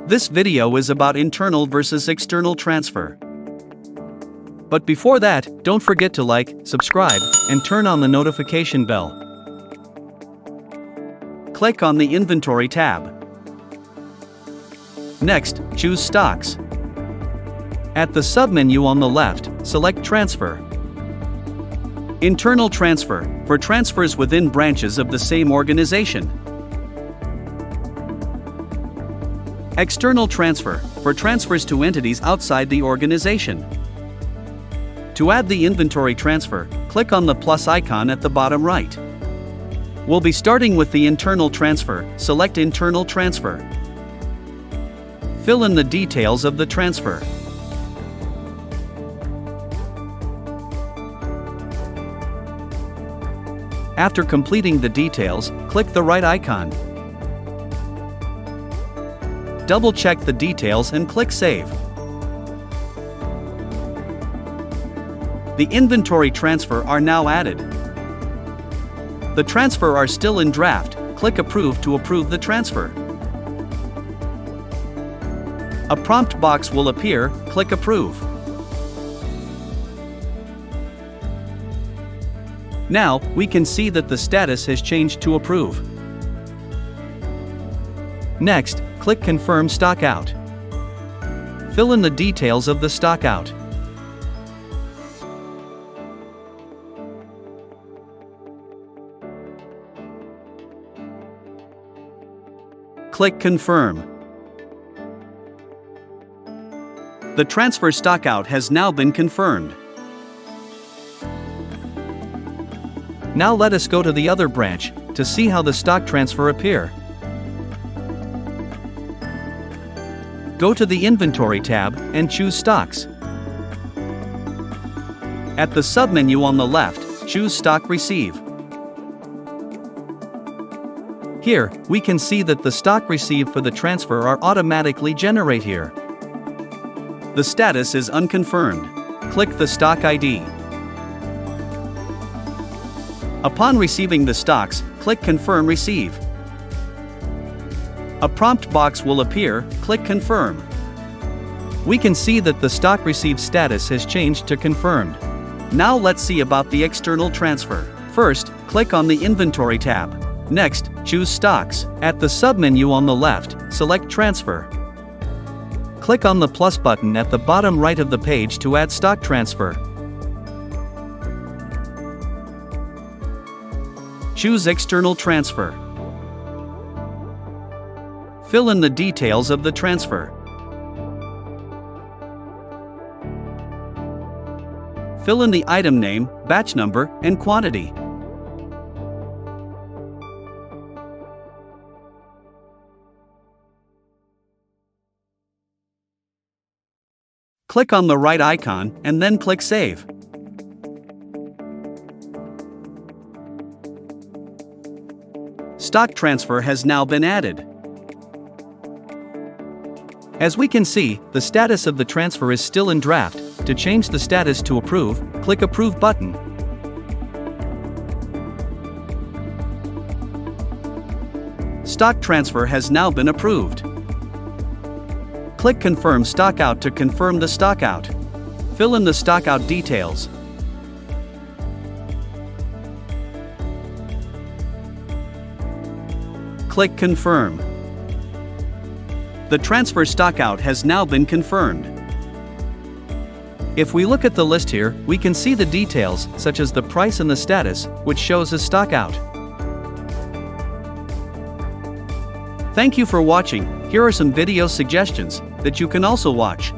This video is about internal versus external transfer. But before that, don't forget to like, subscribe, and turn on the notification bell. Click on the Inventory tab. Next, choose Stocks. At the submenu on the left, select Transfer. Internal transfer, for transfers within branches of the same organization. External transfer, for transfers to entities outside the organization. To add the inventory transfer, click on the plus icon at the bottom right. We'll be starting with the internal transfer, select Internal Transfer. Fill in the details of the transfer. After completing the details, click the right icon. Double-check the details and click Save. The inventory transfer are now added. The transfer are still in draft, click Approve to approve the transfer. A prompt box will appear, click Approve. Now, we can see that the status has changed to Approve. Next, click Confirm Stock Out. Fill in the details of the stock out. Click Confirm. The transfer stock out has now been confirmed. Now let us go to the other branch to see how the stock transfer appear. Go to the Inventory tab and choose Stocks. At the submenu on the left, choose Stock Receive. Here, we can see that the stock received for the transfer are automatically generated here. The status is unconfirmed. Click the stock ID. Upon receiving the stocks, click Confirm Receive. A prompt box will appear, click Confirm. We can see that the stock received status has changed to Confirmed. Now let's see about the external transfer. First, click on the Inventory tab. Next, choose Stocks. At the submenu on the left, select Transfer. Click on the plus button at the bottom right of the page to add stock transfer. Choose External Transfer. Fill in the details of the transfer. Fill in the item name, batch number, and quantity. Click on the right icon and then click Save. Stock transfer has now been added. As we can see, the status of the transfer is still in draft. To change the status to Approve, click Approve button. Stock transfer has now been approved. Click Confirm Stock Out to confirm the stock out. Fill in the stock out details. Click Confirm. The transfer stock out has now been confirmed. If we look at the list here, we can see the details, such as the price and the status, which shows as stock out. Thank you for watching. Here are some video suggestions that you can also watch.